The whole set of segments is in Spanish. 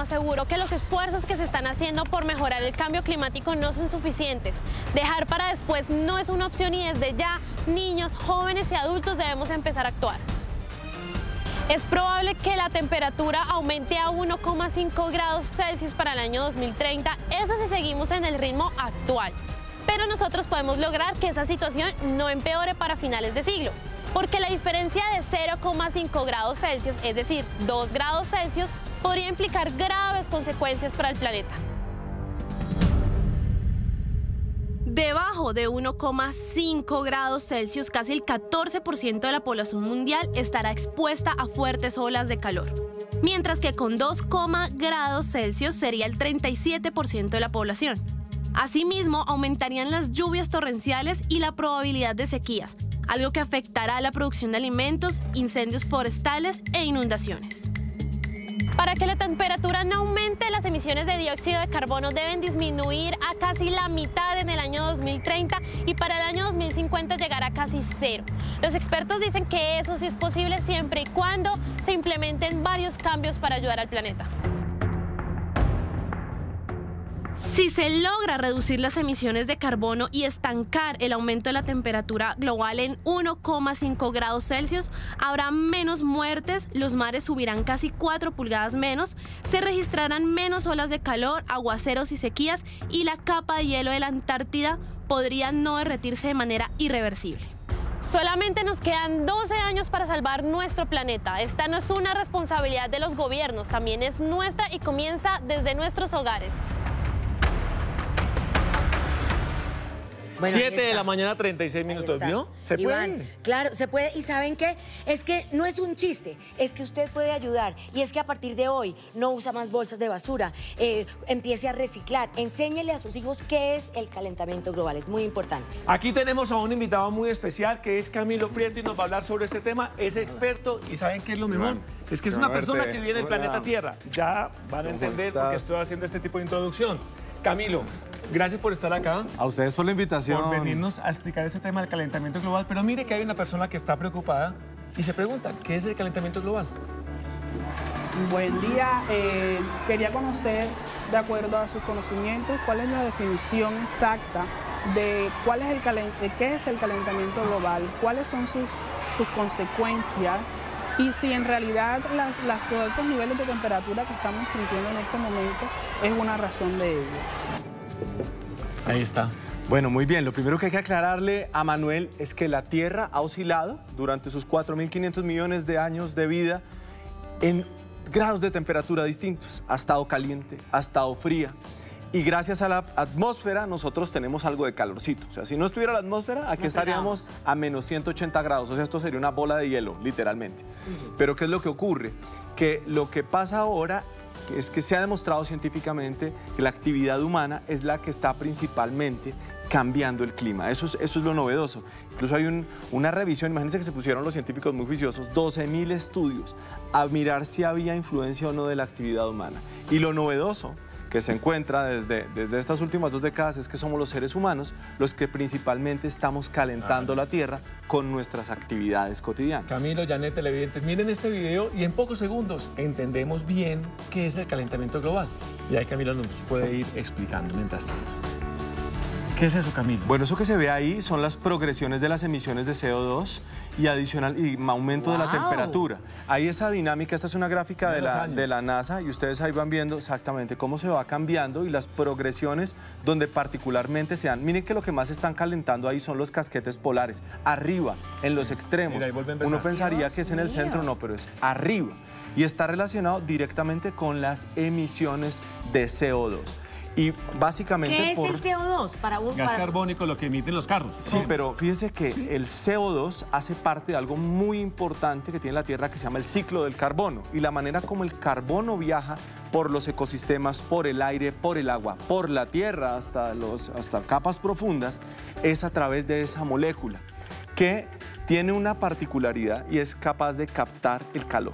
aseguro que los esfuerzos que se están haciendo por mejorar el cambio climático no son suficientes. Dejar para después no es una opción y desde ya niños, jóvenes y adultos debemos empezar a actuar. Es probable que la temperatura aumente a 1,5 grados Celsius para el año 2030, eso si seguimos en el ritmo actual. Pero nosotros podemos lograr que esa situación no empeore para finales de siglo, porque la diferencia de 0,5 grados Celsius, es decir, 2 grados Celsius, podría implicar graves consecuencias para el planeta. Debajo de 1,5 grados Celsius, casi el 14% de la población mundial estará expuesta a fuertes olas de calor, mientras que con 2 grados Celsius sería el 37% de la población. Asimismo, aumentarían las lluvias torrenciales y la probabilidad de sequías, algo que afectará a la producción de alimentos, incendios forestales e inundaciones. Para que la temperatura no aumente, las emisiones de dióxido de carbono deben disminuir a casi la mitad en el año 2030 y para el año 2050 llegar a casi cero. Los expertos dicen que eso sí es posible siempre y cuando se implementen varios cambios para ayudar al planeta. Si se logra reducir las emisiones de carbono y estancar el aumento de la temperatura global en 1,5 grados Celsius, habrá menos muertes, los mares subirán casi 4 pulgadas menos, se registrarán menos olas de calor, aguaceros y sequías y la capa de hielo de la Antártida podría no derretirse de manera irreversible. Solamente nos quedan 12 años para salvar nuestro planeta. Esta no es una responsabilidad de los gobiernos, también es nuestra y comienza desde nuestros hogares. Bueno, 7 de la mañana, 36 minutos, ¿vio? ¿Se puede? Iván, claro, se puede. ¿Y saben qué? Es que no es un chiste, es que usted puede ayudar. Y es que a partir de hoy no usa más bolsas de basura, empiece a reciclar, enséñele a sus hijos qué es el calentamiento global, es muy importante. Aquí tenemos a un invitado muy especial que es Camilo Prieto y nos va a hablar sobre este tema. Es experto y ¿saben qué es lo mejor? Es que es una persona que vive en el planeta Tierra. Ya van a entender por qué estoy haciendo este tipo de introducción. Camilo, gracias por estar acá. A ustedes por la invitación. Por venirnos a explicar este tema del calentamiento global. Pero mire que hay una persona que está preocupada y se pregunta, ¿qué es el calentamiento global? Buen día. Quería conocer, de acuerdo a sus conocimientos, cuál es la definición exacta de qué es el calentamiento global, cuáles son sus consecuencias y si en realidad los altos niveles de temperatura que estamos sintiendo en este momento es una razón de ello. Ahí está. Bueno, muy bien. Lo primero que hay que aclararle a Manuel es que la Tierra ha oscilado durante sus 4.500 millones de años de vida en grados de temperatura distintos. Ha estado caliente, ha estado fría. Y gracias a la atmósfera nosotros tenemos algo de calorcito. O sea, si no estuviera la atmósfera, aquí estaríamos a menos 180 grados. O sea, esto sería una bola de hielo, literalmente. Pero ¿qué es lo que ocurre? Que lo que pasa ahora es que se ha demostrado científicamente que la actividad humana es la que está principalmente cambiando el clima. Eso es lo novedoso. Incluso hay una revisión, imagínense que se pusieron los científicos muy juiciosos, 12.000 estudios a mirar si había influencia o no de la actividad humana. Y lo novedoso que se encuentra desde estas últimas 2 décadas es que somos los seres humanos los que principalmente estamos calentando la Tierra con nuestras actividades cotidianas. Camilo, Janet, televidentes, miren este video y en pocos segundos entendemos bien qué es el calentamiento global. Y ahí Camilo nos puede ir explicando mientras tanto. ¿Qué es eso, Camilo? Bueno, eso que se ve ahí son las progresiones de las emisiones de CO2 y aumento de la temperatura. Hay esa dinámica, esta es una gráfica de la NASA y ustedes ahí van viendo exactamente cómo se va cambiando y las progresiones donde particularmente se dan. Miren que lo que más están calentando ahí son los casquetes polares, arriba, en los extremos. Mira, ahí vuelve a empezar. Uno pensaría que es en el centro, no, pero es arriba. Y está relacionado directamente con las emisiones de CO2. Y básicamente ¿qué es el CO2? Gas carbónico, lo que emiten los carros. Sí, pero fíjense que el CO2 hace parte de algo muy importante que tiene la Tierra que se llama el ciclo del carbono. Y la manera como el carbono viaja por los ecosistemas, por el aire, por el agua, por la Tierra hasta capas profundas, es a través de esa molécula que tiene una particularidad y es capaz de captar el calor.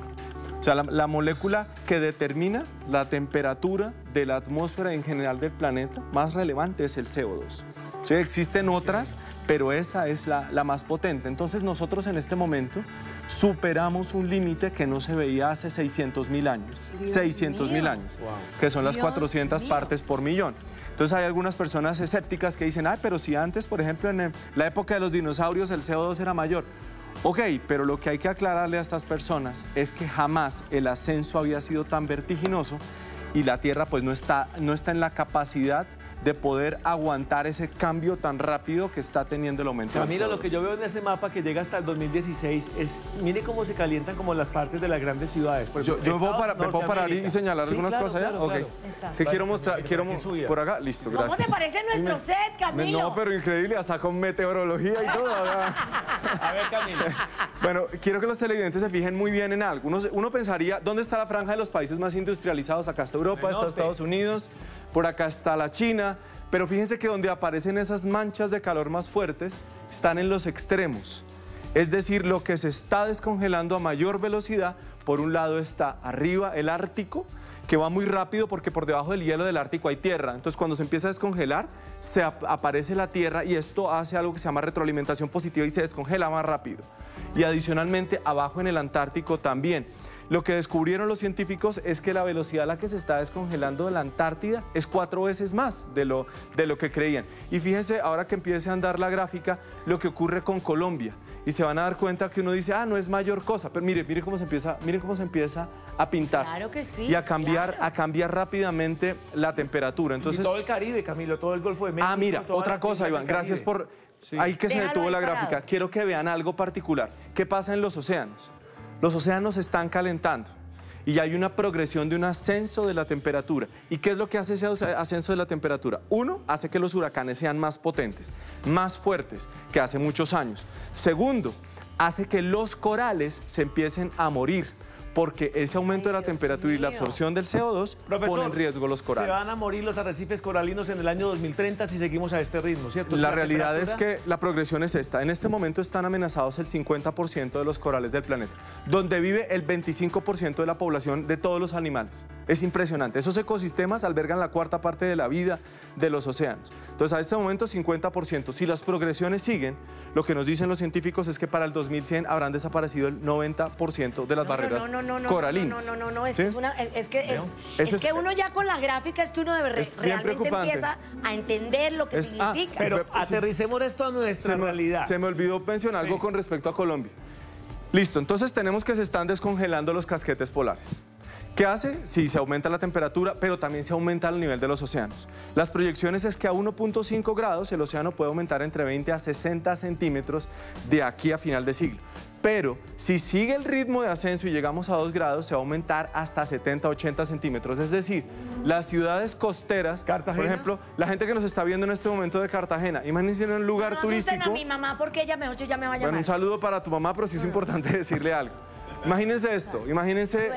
O sea, la molécula que determina la temperatura de la atmósfera en general del planeta más relevante es el CO2. O Sí, existen otras, pero esa es la más potente. Entonces nosotros en este momento superamos un límite que no se veía hace 600.000 años. 600.000 años, que son las 400 partes por millón. Entonces hay algunas personas escépticas que dicen, ay, pero si antes, por ejemplo, en la época de los dinosaurios el CO2 era mayor. Ok, pero lo que hay que aclararle a estas personas es que jamás el ascenso había sido tan vertiginoso y la Tierra pues no está en la capacidad de poder aguantar ese cambio tan rápido que está teniendo el aumento del CO2. Mira, lo que yo veo en ese mapa que llega hasta el 2016 es, mire cómo se calientan como las partes de las grandes ciudades. Yo ¿me puedo parar y señalar algunas cosas allá? Claro, okay. Sí, quiero mostrar, por acá, listo, gracias. ¿Cómo te parece nuestro set, Camilo? No, pero increíble, hasta con meteorología y todo. A ver, Camilo. Bueno, quiero que los televidentes se fijen muy bien en algo. Uno pensaría, ¿dónde está la franja de los países más industrializados? Acá está Europa, está Estados Unidos, por acá está la China. Pero fíjense que donde aparecen esas manchas de calor más fuertes están en los extremos. Es decir, lo que se está descongelando a mayor velocidad, por un lado está arriba el Ártico, que va muy rápido porque por debajo del hielo del Ártico hay tierra. Entonces cuando se empieza a descongelar, aparece la tierra y esto hace algo que se llama retroalimentación positiva y se descongela más rápido. Y adicionalmente abajo en el Antártico también. Lo que descubrieron los científicos es que la velocidad a la que se está descongelando la Antártida es 4 veces más de lo que creían. Y fíjense, ahora que empiece a andar la gráfica, lo que ocurre con Colombia. Y se van a dar cuenta que uno dice, ah, no es mayor cosa. Pero miren cómo se empieza a pintar. Claro que sí. Y a cambiar rápidamente la temperatura. Entonces, y todo el Caribe, Camilo, todo el Golfo de México. Ah, mira, otra cosa, Iván, gracias por... Sí. Ahí que se detuvo la gráfica. Quiero que vean algo particular. ¿Qué pasa en los océanos? Los océanos se están calentando y hay una progresión de un ascenso de la temperatura. ¿Y qué es lo que hace ese ascenso de la temperatura? Uno, hace que los huracanes sean más potentes, más fuertes que hace muchos años. Segundo, hace que los corales se empiecen a morir, porque ese aumento de la temperatura y la absorción del CO2 pone en riesgo los corales. Se van a morir los arrecifes coralinos en el año 2030 si seguimos a este ritmo, ¿cierto? La realidad es que la progresión es esta. En este momento están amenazados el 50% de los corales del planeta, donde vive el 25% de la población de todos los animales. Es impresionante. Esos ecosistemas albergan la 1/4 parte de la vida de los océanos. Entonces, a este momento, 50%. Si las progresiones siguen, lo que nos dicen los científicos es que para el 2100 habrán desaparecido el 90% de las barreras coralinas. No, es que uno ya con la gráfica es que uno realmente empieza a entender lo que significa. Pero aterricemos esto a nuestra realidad. Se me olvidó mencionar algo con respecto a Colombia. Listo, entonces tenemos que se están descongelando los casquetes polares. ¿Qué hace? Sí, se aumenta la temperatura, pero también se aumenta el nivel de los océanos. Las proyecciones es que a 1.5 grados el océano puede aumentar entre 20 a 60 centímetros de aquí a final de siglo. Pero si sigue el ritmo de ascenso y llegamos a 2 grados, se va a aumentar hasta 70, 80 centímetros. Es decir, las ciudades costeras, ¿Cartagena? Por ejemplo, la gente que nos está viendo en este momento de Cartagena, imagínense en un lugar turístico. No a mi mamá porque ella mejor ya me va a llamar. Bueno, un saludo para tu mamá, pero sí es importante decirle algo. Imagínense esto, imagínense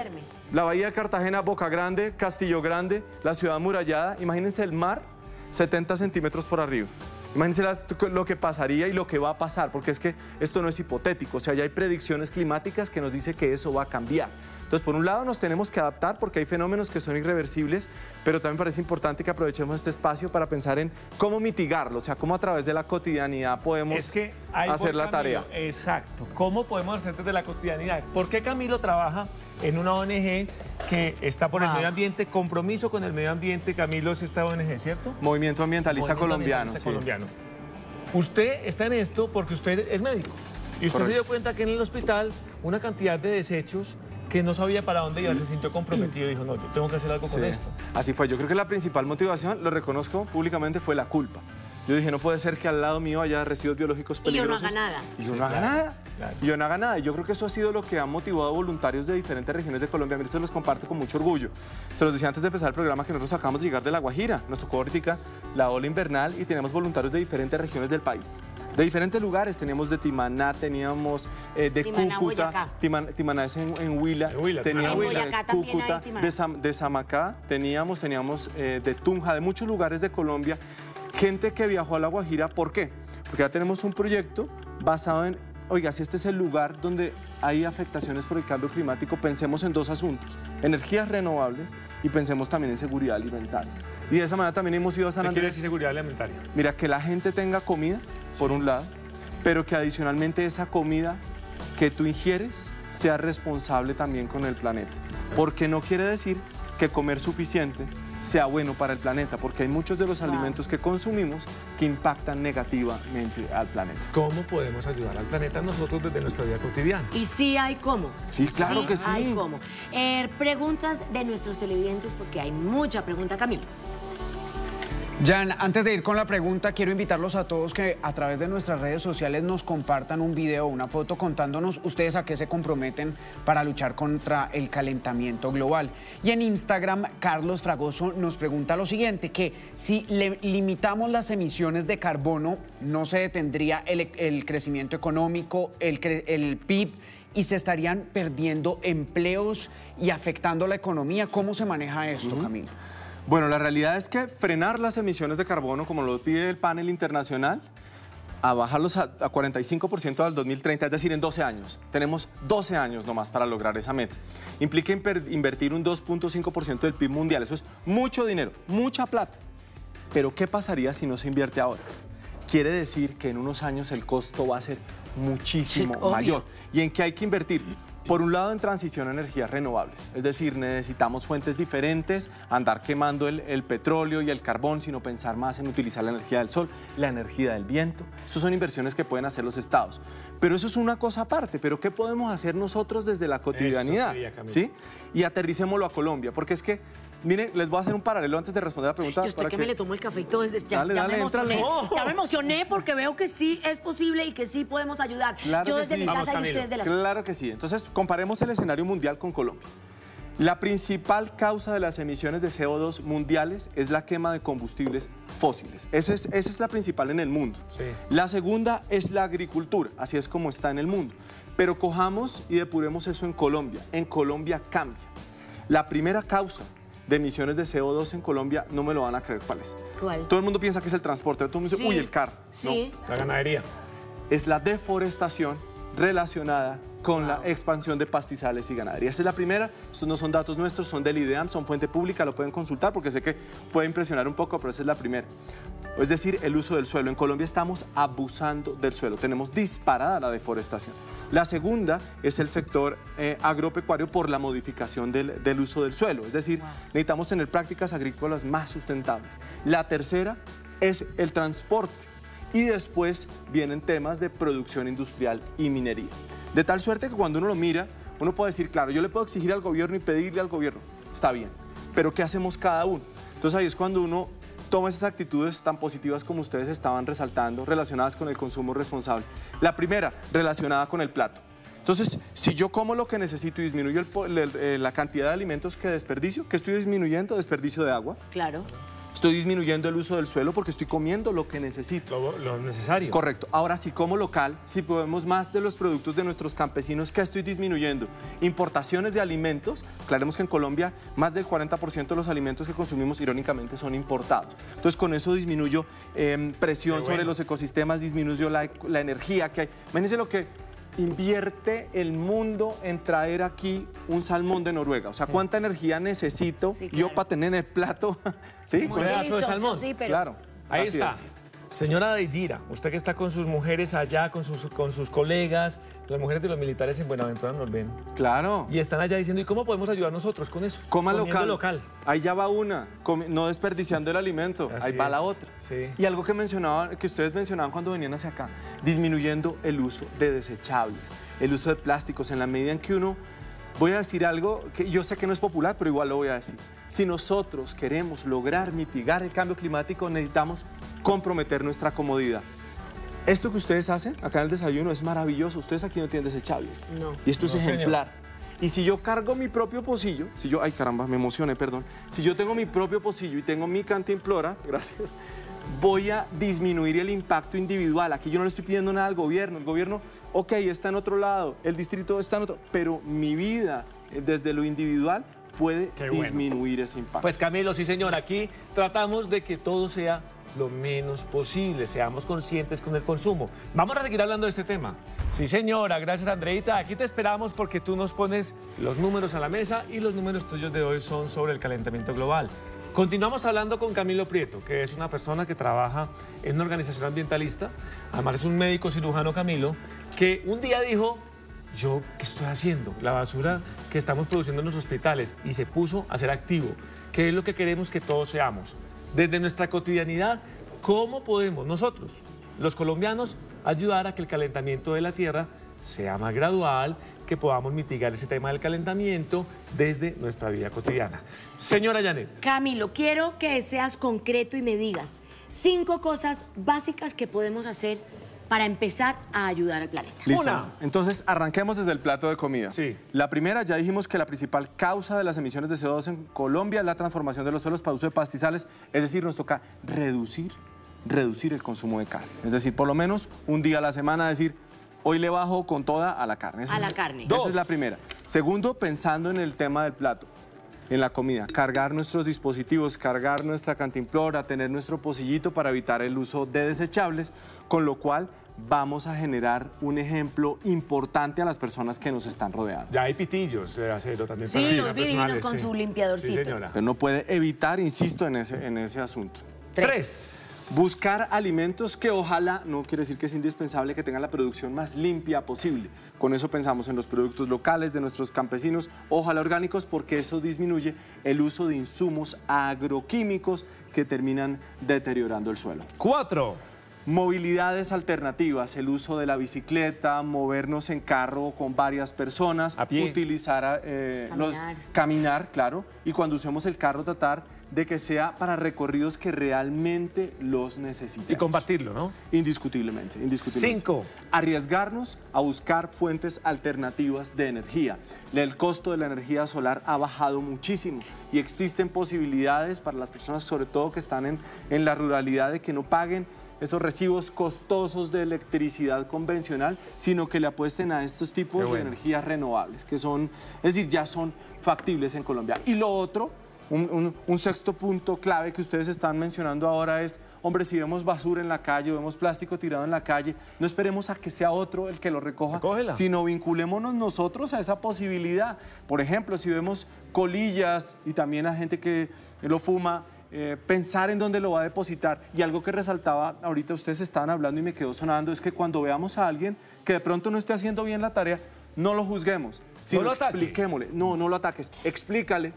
la bahía de Cartagena, Boca Grande, Castillo Grande, la ciudad amurallada, imagínense el mar 70 centímetros por arriba. Imagínense lo que pasaría y lo que va a pasar, porque es que esto no es hipotético, o sea, ya hay predicciones climáticas que nos dicen que eso va a cambiar. Entonces, por un lado, nos tenemos que adaptar porque hay fenómenos que son irreversibles, pero también parece importante que aprovechemos este espacio para pensar en cómo mitigarlo, o sea, cómo a través de la cotidianidad podemos hacer la tarea. Exacto, ¿cómo podemos hacer desde la cotidianidad? ¿Por qué Camilo trabaja en una ONG que está por el medio ambiente, compromiso con el medio ambiente? Camilo es esta ONG, ¿cierto? Movimiento Ambientalista Colombiano. Colombiano. Usted está en esto porque usted es médico y usted se dio cuenta que en el hospital una cantidad de desechos que no sabía para dónde iba, se sintió comprometido y dijo, no, yo tengo que hacer algo con esto. Así fue, yo creo que la principal motivación, lo reconozco públicamente, fue la culpa. Yo dije, no puede ser que al lado mío haya residuos biológicos peligrosos. Y yo no haga nada. Y yo no haga nada. Claro. Y yo no haga nada. Y yo creo que eso ha sido lo que ha motivado a voluntarios de diferentes regiones de Colombia. Mira, se los comparto con mucho orgullo. Se los decía antes de empezar el programa que nosotros acabamos de llegar de La Guajira. Nos tocó ahorita la ola invernal y teníamos voluntarios de diferentes regiones del país. De diferentes lugares. Teníamos de Timaná, teníamos de Cúcuta. Timaná es en Huila. Teníamos de Cúcuta, de Samacá. Teníamos de Tunja, de muchos lugares de Colombia. Gente que viajó a La Guajira, ¿por qué? Porque ya tenemos un proyecto basado en oiga, si este es el lugar donde hay afectaciones por el cambio climático, pensemos en dos asuntos, energías renovables y pensemos también en seguridad alimentaria. Y de esa manera también hemos ido a San Andrés. ¿Qué quiere decir seguridad alimentaria? Mira, que la gente tenga comida, por un lado, pero que adicionalmente esa comida que tú ingieres sea responsable también con el planeta. Porque no quiere decir que comer suficiente sea bueno para el planeta, porque hay muchos de los alimentos que consumimos que impactan negativamente al planeta. ¿Cómo podemos ayudar al planeta nosotros desde nuestra vida cotidiana? Y sí hay cómo. Sí, claro que sí. Hay cómo. Preguntas de nuestros televidentes, porque hay mucha pregunta, Camilo. Jan, antes de ir con la pregunta, quiero invitarlos a todos que a través de nuestras redes sociales nos compartan un video, una foto contándonos ustedes a qué se comprometen para luchar contra el calentamiento global. Y en Instagram, Carlos Fragoso nos pregunta lo siguiente, que si limitamos las emisiones de carbono, no se detendría el crecimiento económico, el PIB, y se estarían perdiendo empleos y afectando la economía. ¿Cómo se maneja esto, Camilo? Bueno, la realidad es que frenar las emisiones de carbono, como lo pide el panel internacional, a bajarlos a 45% al 2030, es decir, en 12 años. Tenemos 12 años nomás para lograr esa meta. Implica invertir un 2.5% del PIB mundial. Eso es mucho dinero, mucha plata. Pero ¿qué pasaría si no se invierte ahora? Quiere decir que en unos años el costo va a ser muchísimo mayor. ¿Y en qué hay que invertir? Por un lado, en transición a energías renovables, es decir, necesitamos fuentes diferentes, andar quemando el petróleo y el carbón, sino pensar más en utilizar la energía del sol, la energía del viento. Esas son inversiones que pueden hacer los estados. Pero eso es una cosa aparte, pero ¿qué podemos hacer nosotros desde la cotidianidad? ¿Sí? Y aterricémoslo a Colombia, porque es que, miren, les voy a hacer un paralelo antes de responder la pregunta. Yo estoy que me le tomo el café y todo, ya me emocioné. Ya me emocioné porque veo que sí es posible y que sí podemos ayudar. Claro yo que desde sí. mi casa Vamos, y ustedes de la Claro que sí. Entonces, comparemos el escenario mundial con Colombia. La principal causa de las emisiones de CO2 mundiales es la quema de combustibles fósiles. Esa es la principal en el mundo. Sí. La segunda es la agricultura, así es como está en el mundo. Pero cojamos y depuremos eso en Colombia. En Colombia cambia. La primera causa de emisiones de CO2 en Colombia, no me lo van a creer cuál es. ¿Cuál? Todo el mundo piensa que es el transporte, todo el mundo dice, uy, el carro. Sí. La ganadería. Es la deforestación relacionada con la expansión de pastizales y ganadería. Esta es la primera, estos no son datos nuestros, son del IDEAM, son fuente pública, lo pueden consultar porque sé que puede impresionar un poco, pero esa es la primera. Es decir, el uso del suelo. En Colombia estamos abusando del suelo, tenemos disparada la deforestación. La segunda es el sector agropecuario por la modificación del uso del suelo, es decir, necesitamos tener prácticas agrícolas más sustentables. La tercera es el transporte. Y después vienen temas de producción industrial y minería. De tal suerte que cuando uno lo mira, uno puede decir, claro, yo le puedo exigir al gobierno y pedirle al gobierno, está bien, pero ¿qué hacemos cada uno? Entonces ahí es cuando uno toma esas actitudes tan positivas como ustedes estaban resaltando, relacionadas con el consumo responsable. La primera, relacionada con el plato. Entonces, si yo como lo que necesito y disminuyo la cantidad de alimentos que desperdicio, ¿qué estoy disminuyendo? Desperdicio de agua. Claro. Estoy disminuyendo el uso del suelo porque estoy comiendo lo que necesito. Lo necesario. Correcto. Ahora, si como local, si podemos más de los productos de nuestros campesinos, ¿qué estoy disminuyendo? Importaciones de alimentos. Aclaremos que en Colombia más del 40% de los alimentos que consumimos, irónicamente, son importados. Entonces, con eso disminuyo presión sobre los ecosistemas, disminuyo la energía que hay. Imagínense lo que invierte el mundo en traer aquí un salmón de Noruega. O sea, ¿cuánta energía necesito yo para tener en el plato? ¿Sí? Un pedazo de salmón. Sí, pero... Claro. Ahí Así está. es. Señora Deidira, usted que está con sus mujeres allá, con sus colegas, las mujeres de los militares en Buenaventura nos ven. Claro. Y están allá diciendo, ¿y cómo podemos ayudar nosotros con eso? Coma Comiendo local. Ahí ya va una, no desperdiciando el alimento. Así ahí va es. la otra. Sí. Y algo que ustedes mencionaban cuando venían hacia acá, disminuyendo el uso de desechables, el uso de plásticos, en la medida en que uno, voy a decir algo que yo sé que no es popular, pero igual lo voy a decir. Si nosotros queremos lograr mitigar el cambio climático, necesitamos comprometer nuestra comodidad. Esto que ustedes hacen acá en el desayuno es maravilloso. Ustedes aquí no tienen desechables. No. Y esto es No, ejemplar. Y si yo cargo mi propio pocillo, ay caramba, me emocioné, perdón. Si yo tengo mi propio pocillo y tengo mi cantimplora, gracias, voy a disminuir el impacto individual. Aquí yo no le estoy pidiendo nada al gobierno. El gobierno, ok, está en otro lado, el distrito está en otro, pero mi vida desde lo individual puede disminuir ese impacto. Pues Camilo, sí señor, aquí tratamos de que todo sea lo menos posible, seamos conscientes con el consumo. Vamos a seguir hablando de este tema. Sí, señora, gracias, Andreita. Aquí te esperamos porque tú nos pones los números a la mesa y los números tuyos de hoy son sobre el calentamiento global. Continuamos hablando con Camilo Prieto, que es una persona que trabaja en una organización ambientalista. Además es un médico cirujano, Camilo, que un día dijo: ¿yo qué estoy haciendo? La basura que estamos produciendo en los hospitales, y se puso a ser activo, que es lo que queremos que todos seamos. Desde nuestra cotidianidad, ¿cómo podemos nosotros, los colombianos, ayudar a que el calentamiento de la Tierra sea más gradual, que podamos mitigar ese tema del calentamiento desde nuestra vida cotidiana? Señora Janet. Camilo, quiero que seas concreto y me digas 5 cosas básicas que podemos hacer para empezar a ayudar al planeta. Listo. Una. Entonces, arranquemos desde el plato de comida. Sí. La primera, ya dijimos que la principal causa de las emisiones de CO2 en Colombia es la transformación de los suelos para uso de pastizales. Es decir, nos toca reducir el consumo de carne. Es decir, por lo menos un día a la semana decir: hoy le bajo con toda a la carne. A la carne. Esa es la primera. Segundo, pensando en el tema del plato, en la comida, cargar nuestros dispositivos, cargar nuestra cantimplora, tener nuestro pocillito para evitar el uso de desechables, con lo cual vamos a generar un ejemplo importante a las personas que nos están rodeando. Ya hay pitillos de acero también. Sí, para los divinos personales, con sí. su limpiadorcito. Sí, señora. Pero no puede evitar, insisto, en ese asunto. 3. Buscar alimentos que ojalá, no quiere decir que es indispensable, que tengan la producción más limpia posible. Con eso pensamos en los productos locales de nuestros campesinos, ojalá orgánicos, porque eso disminuye el uso de insumos agroquímicos que terminan deteriorando el suelo. 4. Movilidades alternativas, el uso de la bicicleta, movernos en carro con varias personas, A pie. utilizar caminar, claro, y cuando usemos el carro tratar de que sea para recorridos que realmente los necesitemos. Y compartirlo, ¿no? Indiscutiblemente. 5. Arriesgarnos a buscar fuentes alternativas de energía. El costo de la energía solar ha bajado muchísimo y existen posibilidades para las personas, sobre todo que están en la ruralidad, de que no paguen esos recibos costosos de electricidad convencional, sino que le apuesten a estos tipos de energías renovables, que son, es decir, ya son factibles en Colombia. Y lo otro, un sexto punto clave que ustedes están mencionando ahora es: hombre, si vemos basura en la calle o vemos plástico tirado en la calle, no esperemos a que sea otro el que lo recoja, Recógela. sino vinculémonos nosotros a esa posibilidad. Por ejemplo, si vemos colillas y también a gente que lo fuma, pensar en dónde lo va a depositar. Y algo que resaltaba, ahorita ustedes estaban hablando y me quedó sonando, es que cuando veamos a alguien que de pronto no esté haciendo bien la tarea, no lo juzguemos, sino lo ataque. expliquémosle. No lo ataques, explícale.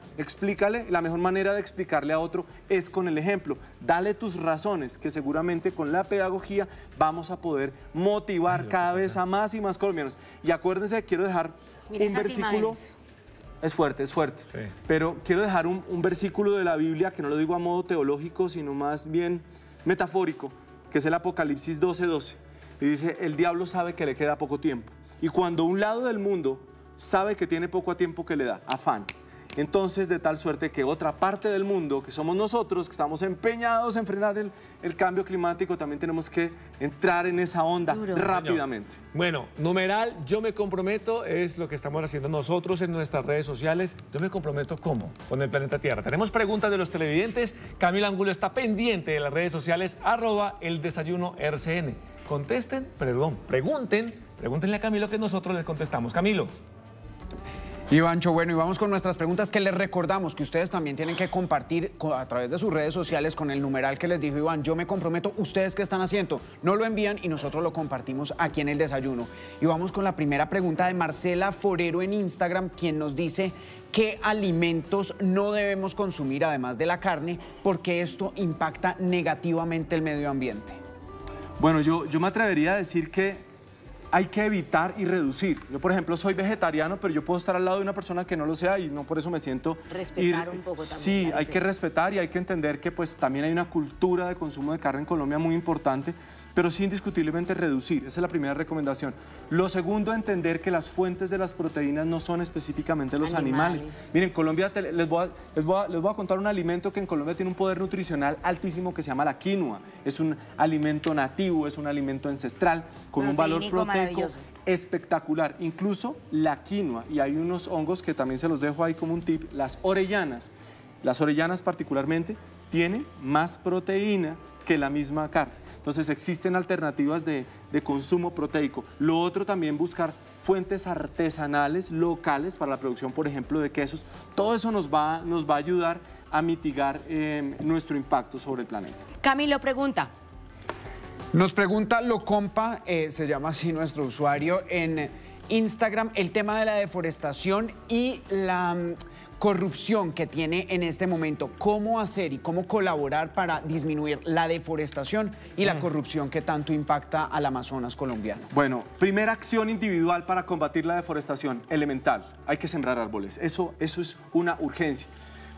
La mejor manera de explicarle a otro es con el ejemplo. Dale tus razones, que seguramente con la pedagogía vamos a poder motivar cada vez a más y más colombianos. Y acuérdense, quiero dejar Mira un esas versículo. imágenes. Es fuerte, Sí. pero quiero dejar un versículo de la Biblia, que no lo digo a modo teológico, sino más bien metafórico, que es el Apocalipsis 12:12. Y dice: el diablo sabe que le queda poco tiempo. Y cuando un lado del mundo sabe que tiene poco tiempo, que le da afán. Entonces, de tal suerte que otra parte del mundo, que somos nosotros, que estamos empeñados en frenar el cambio climático, también tenemos que entrar en esa onda rápidamente. Bueno, numeral, yo me comprometo, es lo que estamos haciendo nosotros en nuestras redes sociales. Yo me comprometo, ¿cómo? Con el planeta Tierra. Tenemos preguntas de los televidentes. Camilo Angulo está pendiente de las redes sociales, @eldesayuno_RCN. Contesten, pregúntenle a Camilo, que nosotros les contestamos. Camilo. Ivancho, bueno, y vamos con nuestras preguntas, que les recordamos que ustedes también tienen que compartir a través de sus redes sociales con el numeral que les dijo Iván: yo me comprometo. ¿Ustedes qué están haciendo? No lo envían y nosotros lo compartimos aquí en El Desayuno. Y vamos con la primera pregunta de Marcela Forero en Instagram, quien nos dice: ¿qué alimentos no debemos consumir además de la carne, porque esto impacta negativamente el medio ambiente? Bueno, yo me atrevería a decir que hay que evitar y reducir. Yo, por ejemplo, soy vegetariano, pero yo puedo estar al lado de una persona que no lo sea y no por eso me siento... Respetar un poco también. Sí, hay que respetar y hay que entender que pues también hay una cultura de consumo de carne en Colombia muy importante, pero sí indiscutiblemente reducir. Esa es la primera recomendación. Lo segundo, entender que las fuentes de las proteínas no son específicamente los animales. Miren, en Colombia, les voy a contar un alimento que en Colombia tiene un poder nutricional altísimo, que se llama la quinoa. Es un alimento nativo, es un alimento ancestral, con un valor proteico espectacular. Incluso la quinoa, y hay unos hongos que también se los dejo ahí como un tip, las orellanas. Las orellanas particularmente tiene más proteína que la misma carne. Entonces existen alternativas de consumo proteico. Lo otro también buscar fuentes artesanales, locales, para la producción, por ejemplo, de quesos. Todo eso nos va a ayudar a mitigar nuestro impacto sobre el planeta. Camilo pregunta. Nos pregunta Locompa, se llama así nuestro usuario, en Instagram, el tema de la deforestación y la corrupción que tiene en este momento. ¿Cómo hacer y cómo colaborar para disminuir la deforestación y la corrupción que tanto impacta al Amazonas colombiano? Bueno, primera acción individual para combatir la deforestación, elemental. Hay que sembrar árboles. Eso es una urgencia.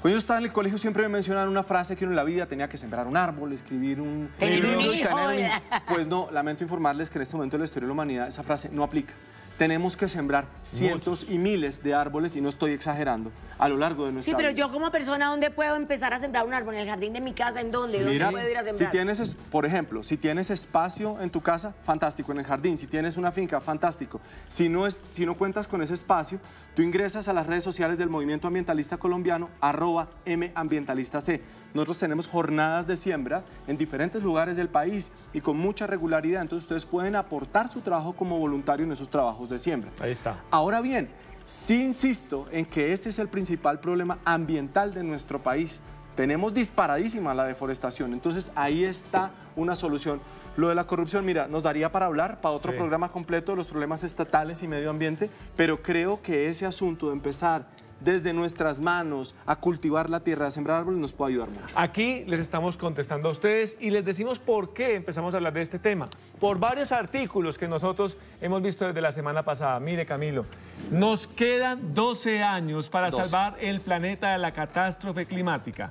Cuando yo estaba en el colegio siempre me mencionaban una frase que uno en la vida tenía que sembrar un árbol, escribir un libro y tener un... Pues no, lamento informarles que en este momento de la historia de la humanidad esa frase no aplica. Tenemos que sembrar cientos y miles de árboles, y no estoy exagerando, a lo largo de nuestra vida. Sí, pero yo como persona, ¿dónde puedo empezar a sembrar un árbol? ¿En el jardín de mi casa? ¿En dónde? Mira, ¿Dónde puedo ir a sembrar? si tienes, por ejemplo, si tienes espacio en tu casa, fantástico, en el jardín. Si tienes una finca, fantástico. Si no cuentas con ese espacio, tú ingresas a las redes sociales del Movimiento Ambientalista Colombiano, @MAmbientalistaC. Nosotros tenemos jornadas de siembra en diferentes lugares del país y con mucha regularidad. Entonces ustedes pueden aportar su trabajo como voluntario en esos trabajos de siembra. Ahí está. Ahora bien, sí insisto en que ese es el principal problema ambiental de nuestro país. Tenemos disparadísima la deforestación, entonces ahí está una solución. Lo de la corrupción, mira, nos daría para hablar, para otro programa completo de los problemas estatales y medio ambiente, pero creo que ese asunto de empezar desde nuestras manos a cultivar la tierra, a sembrar árboles, nos puede ayudar mucho. Aquí les estamos contestando a ustedes y les decimos por qué empezamos a hablar de este tema. Por varios artículos que nosotros hemos visto desde la semana pasada. Mire, Camilo, nos quedan 12 años para salvar el planeta de la catástrofe climática.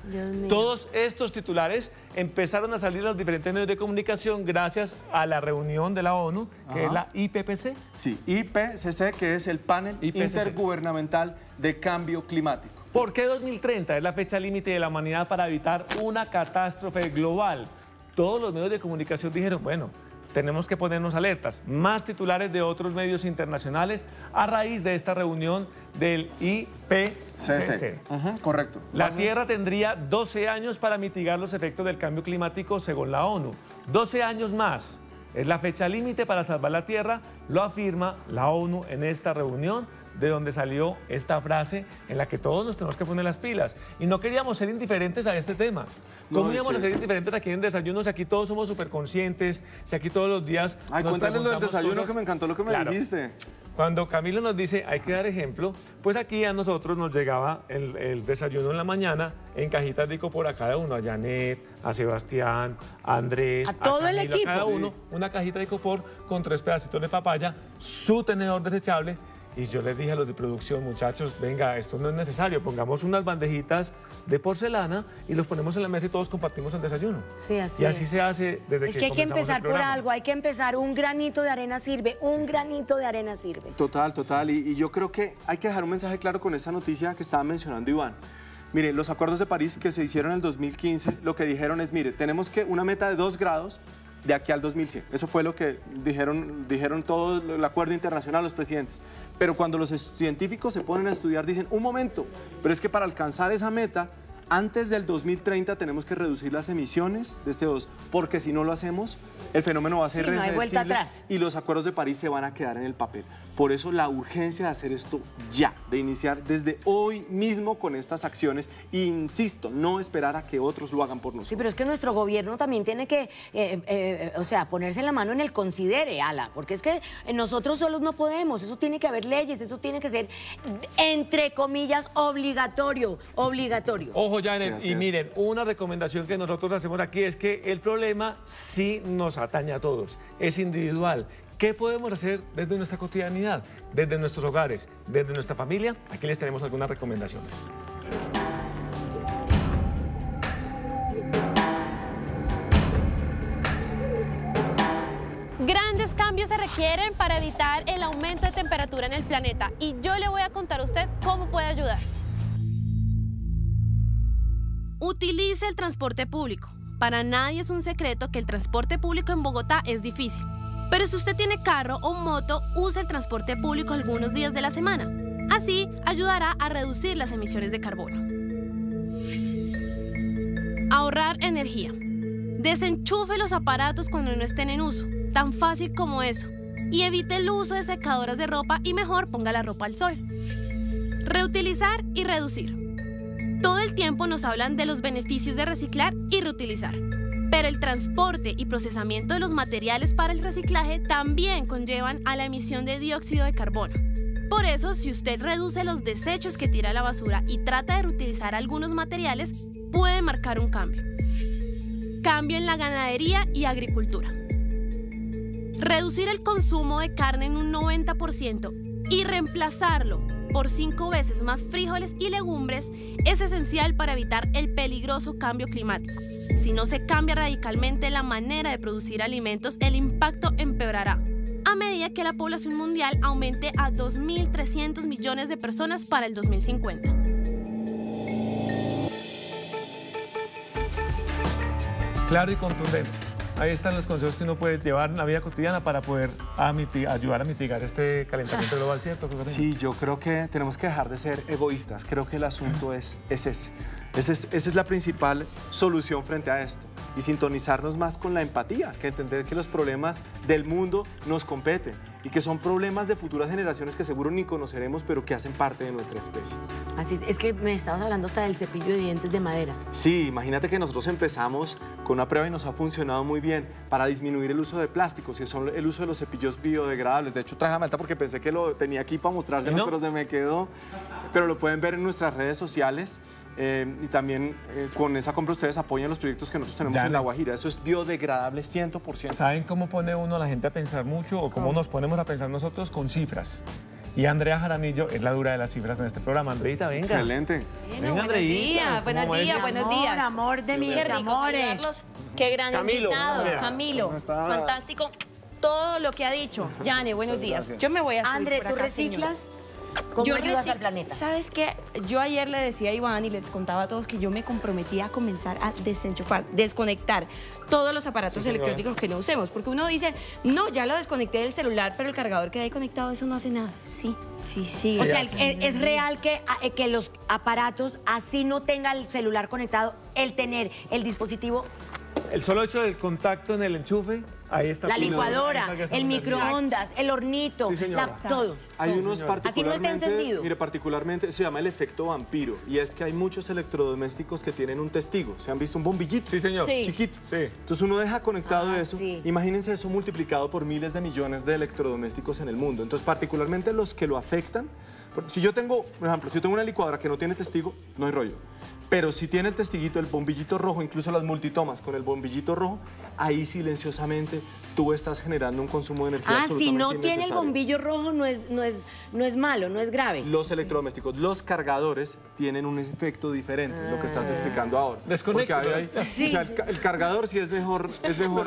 Todos estos titulares empezaron a salir a los diferentes medios de comunicación gracias a la reunión de la ONU, que es la IPCC. Sí, IPCC, que es el panel intergubernamental de cambio climático. ¿Por qué 2030 es la fecha límite de la humanidad para evitar una catástrofe global? Todos los medios de comunicación dijeron, bueno, tenemos que ponernos alertas. Más titulares de otros medios internacionales a raíz de esta reunión del IPCC. Correcto. La Tierra tendría 12 años para mitigar los efectos del cambio climático según la ONU. 12 años más es la fecha límite para salvar la Tierra, lo afirma la ONU en esta reunión, de donde salió esta frase en la que todos nos tenemos que poner las pilas. Y no queríamos ser indiferentes a este tema. ¿Cómo íbamos a ser indiferentes aquí en Desayunos? Si aquí todos somos súper conscientes, si aquí todos los días... Ay, cuéntales lo del desayuno, cosas, que me encantó lo que me dijiste. Cuando Camilo nos dice, hay que dar ejemplo, pues aquí a nosotros nos llegaba el desayuno en la mañana en cajitas de icopor a cada uno, a Janet, a Sebastián, a Andrés, a todo Camilo, el equipo. A cada uno, una cajita de icopor con 3 pedacitos de papaya, su tenedor desechable. Y yo les dije a los de producción, muchachos, venga, esto no es necesario, pongamos unas bandejitas de porcelana y los ponemos en la mesa y todos compartimos el desayuno. Sí, así y así se hace desde que es que hay que empezar por algo, hay que empezar, un granito de arena sirve, un granito de arena sirve. Total, total, y yo creo que hay que dejar un mensaje claro con esta noticia que estaba mencionando Iván. Mire, los acuerdos de París que se hicieron en el 2015, lo que dijeron es, mire, tenemos que una meta de 2 grados de aquí al 2100. Eso fue lo que dijeron todo el acuerdo internacional, los presidentes. Pero cuando los científicos se ponen a estudiar, dicen, un momento, pero es que para alcanzar esa meta, antes del 2030 tenemos que reducir las emisiones de CO2, porque si no lo hacemos, el fenómeno va a ser irreversible, no hay vuelta atrás. Y los acuerdos de París se van a quedar en el papel. Por eso la urgencia de hacer esto ya, de iniciar desde hoy mismo con estas acciones. E insisto, no esperar a que otros lo hagan por nosotros. Sí, pero es que nuestro gobierno también tiene que, ponerse la mano en el considere, Ala, porque es que nosotros solos no podemos, eso tiene que haber leyes, eso tiene que ser, entre comillas, obligatorio. Ojo, Janet, y miren, una recomendación que nosotros hacemos aquí es que el problema sí nos atañe a todos, es individual. ¿Qué podemos hacer desde nuestra cotidianidad, desde nuestros hogares, desde nuestra familia? Aquí les tenemos algunas recomendaciones. Grandes cambios se requieren para evitar el aumento de temperatura en el planeta y yo le voy a contar a usted cómo puede ayudar. Utilice el transporte público. Para nadie es un secreto que el transporte público en Bogotá es difícil. Pero si usted tiene carro o moto, use el transporte público algunos días de la semana. Así ayudará a reducir las emisiones de carbono. Ahorrar energía. Desenchufe los aparatos cuando no estén en uso, tan fácil como eso. Y evite el uso de secadoras de ropa y mejor ponga la ropa al sol. Reutilizar y reducir. Todo el tiempo nos hablan de los beneficios de reciclar y reutilizar. Pero el transporte y procesamiento de los materiales para el reciclaje también conllevan a la emisión de dióxido de carbono. Por eso, si usted reduce los desechos que tira a la basura y trata de reutilizar algunos materiales, puede marcar un cambio. Cambio en la ganadería y agricultura. Reducir el consumo de carne en un 90% y reemplazarlo por 5 veces más frijoles y legumbres es esencial para evitar el peligroso cambio climático. Si no se cambia radicalmente la manera de producir alimentos, el impacto empeorará a medida que la población mundial aumente a 2.300 millones de personas para el 2050. Claro y contundente. Ahí están los consejos que uno puede llevar en la vida cotidiana para poder ayudar a mitigar este calentamiento global, ¿cierto? Sí, yo creo que tenemos que dejar de ser egoístas. Creo que el asunto es ese. Esa es la principal solución frente a esto. Y sintonizarnos más con la empatía, que entender que los problemas del mundo nos competen y que son problemas de futuras generaciones que seguro ni conoceremos, pero que hacen parte de nuestra especie. Así es que me estabas hablando hasta del cepillo de dientes de madera. Sí, imagínate que nosotros empezamos con una prueba y nos ha funcionado muy bien para disminuir el uso de plásticos y son el uso de los cepillos biodegradables. De hecho, traje a Malta porque pensé que lo tenía aquí para mostrárselos, ¿no? Pero se me quedó. Pero lo pueden ver en nuestras redes sociales. Y también con esa compra ustedes apoyan los proyectos que nosotros tenemos en La Guajira. Eso es biodegradable 100%. ¿Saben cómo pone uno a la gente a pensar mucho o cómo nos ponemos a pensar nosotros? Con cifras. Y Andrea Jaramillo es la dura de las cifras en este programa. Andreita, venga. Excelente. Venga, Andreita. Buenos días. Amor de mis amores. Qué gran Camilo, invitado. Camilo, fantástico. Todo lo que ha dicho. Yane, buenos días. Yo me voy a subir André, por ¿tú acá, reciclas? señor. ¿Cómo ayudas al planeta? ¿Sabes qué? Yo ayer le decía a Iván y les contaba a todos que yo me comprometí a comenzar a desenchufar, desconectar todos los aparatos electrónicos que no usemos. Porque uno dice, no, ya lo desconecté del celular, pero el cargador que hay conectado, eso no hace nada. Sí. O sea, es real que los aparatos, así no tenga el celular conectado, el tener el dispositivo... El solo hecho del contacto en el enchufe, ahí está. La licuadora, el microondas, el hornito, todo. Hay unos particularmente, así no está encendido. Mire, particularmente se llama el efecto vampiro y es que hay muchos electrodomésticos que tienen un testigo. ¿Se han visto un bombillito? Sí, señor. Sí. Chiquito. Sí. Entonces uno deja conectado eso. Sí. Imagínense eso multiplicado por miles de millones de electrodomésticos en el mundo. Entonces, particularmente los que lo afectan. Si yo tengo, por ejemplo, si yo tengo una licuadora que no tiene testigo, no hay rollo. Pero si tiene el testiguito, el bombillito rojo, incluso las multitomas con el bombillito rojo, ahí silenciosamente tú estás generando un consumo de energía absolutamente si no tiene el innecesario. bombillo rojo no es malo, no es grave. Los electrodomésticos, los cargadores tienen un efecto diferente, lo que estás explicando ahora. Desconecta. O sea, el cargador sí es mejor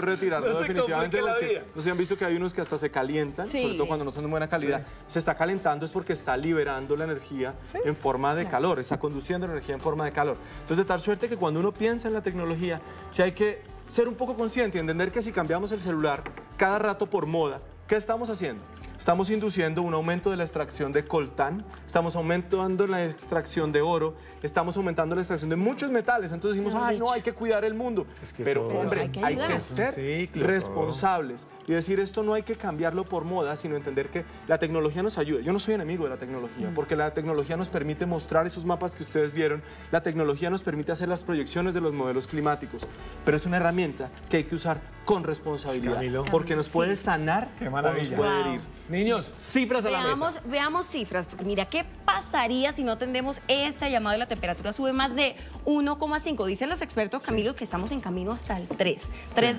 retirarlo No se definitivamente. complique la vida. No sé, han visto que hay unos que hasta se calientan, Sí. sobre todo cuando no son de buena calidad. Se está calentando es porque está liberando la energía en forma de calor, está conduciendo la energía en forma de calor. Entonces, de tal suerte que cuando uno piensa en la tecnología, sí hay que ser un poco consciente y entender que si cambiamos el celular cada rato por moda, ¿qué estamos haciendo? Estamos induciendo un aumento de la extracción de coltán, estamos aumentando la extracción de oro, estamos aumentando la extracción de muchos metales. Entonces decimos, ay, no, hay que cuidar el mundo. Pero, hombre, hay que ser responsables y decir esto no hay que cambiarlo por moda, sino entender que la tecnología nos ayuda. Yo no soy enemigo de la tecnología, porque la tecnología nos permite mostrar esos mapas que ustedes vieron, la tecnología nos permite hacer las proyecciones de los modelos climáticos, pero es una herramienta que hay que usar con responsabilidad, Camilo. porque nos puede sanar Qué o maravilla. nos puede herir. Niños, cifras a la mesa. Veamos cifras, porque mira, ¿qué pasaría si no tendremos esta llamada y la temperatura sube más de 1,5? Dicen los expertos, Camilo, que estamos en camino hasta el 3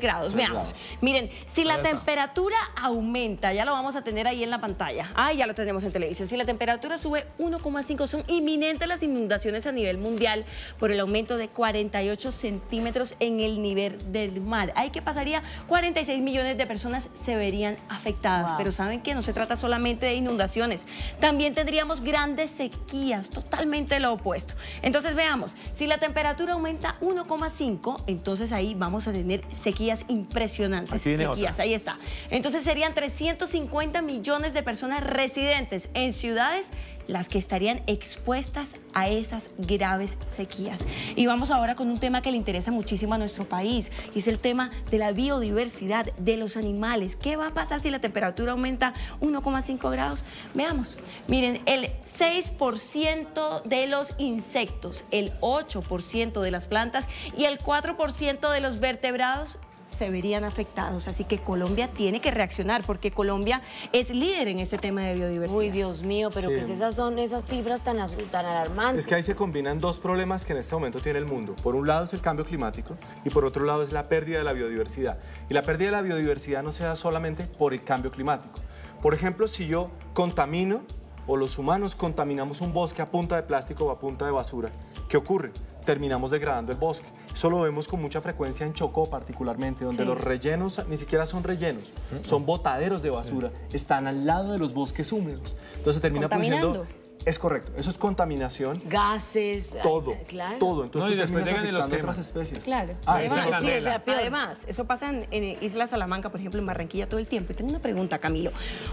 grados. Veamos. Miren, si la temperatura aumenta, ya lo vamos a tener ahí en la pantalla. Ya lo tenemos en televisión. Si la temperatura sube 1,5, son inminentes las inundaciones a nivel mundial por el aumento de 48 centímetros en el nivel del mar. Ahí que pasaría, 46 millones de personas se verían afectadas. Pero ¿saben qué? No se trata solamente de inundaciones. También tendríamos grandes sequías, totalmente lo opuesto. Entonces veamos, si la temperatura aumenta 1,5, entonces ahí vamos a tener sequías impresionantes. Sequías, ahí está. Entonces serían 350 millones de personas residentes en ciudades las que estarían expuestas a esas graves sequías. Y vamos ahora con un tema que le interesa muchísimo a nuestro país, y es el tema de la biodiversidad, de los animales. ¿Qué va a pasar si la temperatura aumenta 1,5 grados? Veamos. Miren, el 6% de los insectos, el 8% de las plantas y el 4% de los vertebrados se verían afectados. Así que Colombia tiene que reaccionar, porque Colombia es líder en este tema de biodiversidad. Uy, Dios mío, pero ¿qué son esas cifras tan alarmantes? Es que ahí se combinan dos problemas que en este momento tiene el mundo. Por un lado es el cambio climático y por otro lado es la pérdida de la biodiversidad. Y la pérdida de la biodiversidad no se da solamente por el cambio climático. Por ejemplo, si yo contamino o los humanos contaminamos un bosque a punta de plástico o a punta de basura, ¿qué ocurre? Terminamos degradando el bosque. Eso lo vemos con mucha frecuencia en Chocó particularmente, donde los rellenos ni siquiera son rellenos, son botaderos de basura, están al lado de los bosques húmedos. Entonces se termina produciendo... Es correcto, eso es contaminación. Gases, todo, claro. Todo. Entonces No, y después llegan y los afectando queman. otras especies. Claro. Además, eso pasa en Isla Salamanca, por ejemplo, en Barranquilla todo el tiempo. Y tengo una pregunta, Camilo.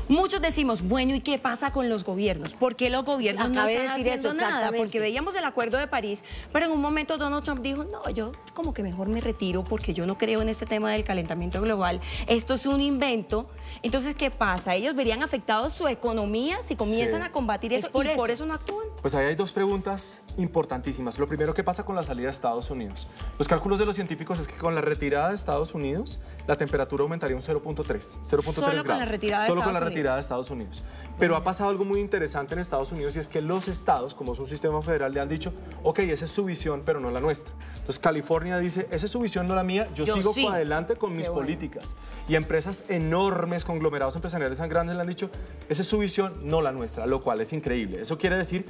Muchos decimos, bueno, ¿y qué pasa con los gobiernos? ¿Por qué los gobiernos no están haciendo nada? Porque veíamos el Acuerdo de París, pero en un momento Donald Trump dijo, no, yo como que mejor me retiro porque yo no creo en este tema del calentamiento global. Esto es un invento. Entonces, ¿qué pasa? Ellos verían afectados su economía si comienzan a combatir eso, y por eso no actúan. Pues ahí hay dos preguntas importantísimas. Lo primero, ¿qué pasa con la salida de Estados Unidos? Los cálculos de los científicos es que con la retirada de Estados Unidos, la temperatura aumentaría un 0.3 grados. Solo con la retirada de Estados Unidos. Solo con la retirada de Estados Unidos. Pero ha pasado algo muy interesante en Estados Unidos, y es que los estados, como es un sistema federal, le han dicho, ok, esa es su visión, pero no la nuestra. Entonces California dice, esa es su visión, no la mía, yo sigo para adelante con mis políticas. Y empresas enormes, conglomerados empresariales tan grandes le han dicho, esa es su visión, no la nuestra, lo cual es increíble. Eso quiere decir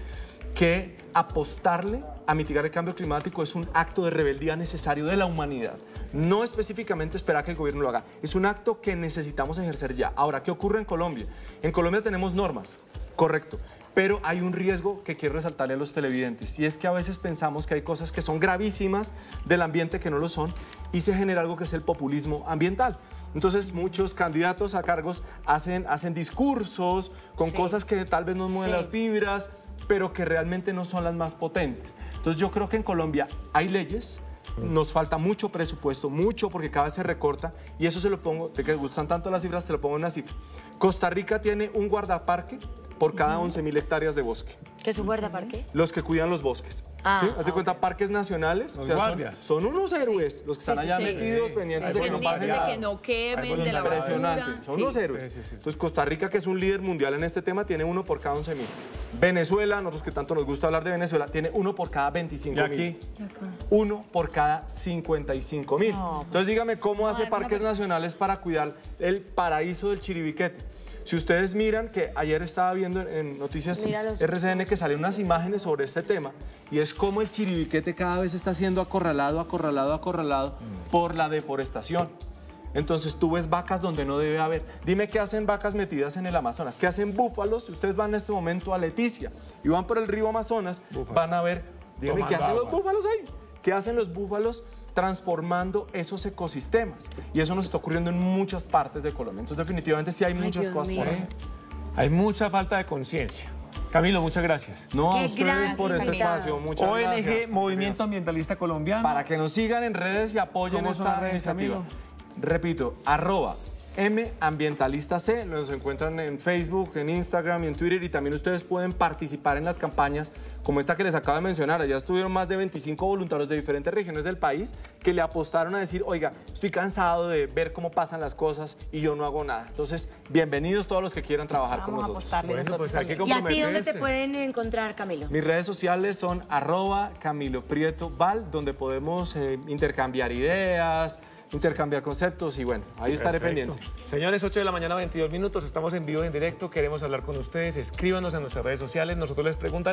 que apostarle a mitigar el cambio climático es un acto de rebeldía necesario de la humanidad. No específicamente esperar que el gobierno lo haga, es un acto que necesitamos ejercer ya. Ahora, ¿qué ocurre en Colombia? En Colombia tenemos normas, correcto, pero hay un riesgo que quiero resaltarle a los televidentes, y es que a veces pensamos que hay cosas que son gravísimas del ambiente que no lo son, y se genera algo que es el populismo ambiental. Entonces muchos candidatos a cargos hacen discursos con cosas que tal vez nos mueven las fibras, pero que realmente no son las más potentes. Entonces yo creo que en Colombia hay leyes, nos falta mucho presupuesto, mucho, porque cada vez se recorta, y eso se lo pongo, de que gustan tanto las cifras, se lo pongo en una cifra. Costa Rica tiene un guardaparque por cada 11.000 hectáreas de bosque. ¿Qué es un guardaparque? Los que cuidan los bosques. ¿Sí? Haz de cuenta, parques nacionales, Los o sea, guardias. son unos héroes los que están allá metidos, pendientes de que no pase nada. de que no quemen, de la Impresionante, basura. son unos héroes. Entonces Costa Rica, que es un líder mundial en este tema, tiene uno por cada 11.000. Venezuela, nosotros que tanto nos gusta hablar de Venezuela, tiene uno por cada 25.000. ¿Y aquí? Uno por cada 55.000. Entonces dígame cómo hace parques nacionales para cuidar el paraíso del Chiribiquete. Si ustedes miran, que ayer estaba viendo en Noticias RCN que salen unas imágenes sobre este tema, y es como el Chiribiquete cada vez está siendo acorralado por la deforestación. Entonces tú ves vacas donde no debe haber. Dime qué hacen vacas metidas en el Amazonas, qué hacen búfalos. Si ustedes van en este momento a Leticia y van por el río Amazonas, van a ver, dígame qué hacen los búfalos ahí. ¿Qué hacen los búfalos transformando esos ecosistemas? Y eso nos está ocurriendo en muchas partes de Colombia. Entonces definitivamente sí hay muchas cosas por hacer. Hay mucha falta de conciencia. Camilo, muchas gracias. No, a ustedes por este espacio. Muchas gracias. ONG Movimiento Ambientalista Colombiano. Para que nos sigan en redes y apoyen esta iniciativa. Repito, @MAmbientalistAC, nos encuentran en Facebook, en Instagram y en Twitter, y también ustedes pueden participar en las campañas como esta que les acabo de mencionar. Allá estuvieron más de 25 voluntarios de diferentes regiones del país que le apostaron a decir, oiga, estoy cansado de ver cómo pasan las cosas y yo no hago nada. Entonces, bienvenidos todos los que quieran trabajar con nosotros. Bueno, pues hay que ¿Y a ti comprometerse. dónde te pueden encontrar, Camilo? Mis redes sociales son @CamiloPrietoVal, donde podemos intercambiar ideas, intercambiar conceptos, y bueno, ahí estaré pendiente. Señores, 8 de la mañana, 22 minutos, estamos en vivo, en directo, queremos hablar con ustedes, escríbanos en nuestras redes sociales, nosotros les preguntamos.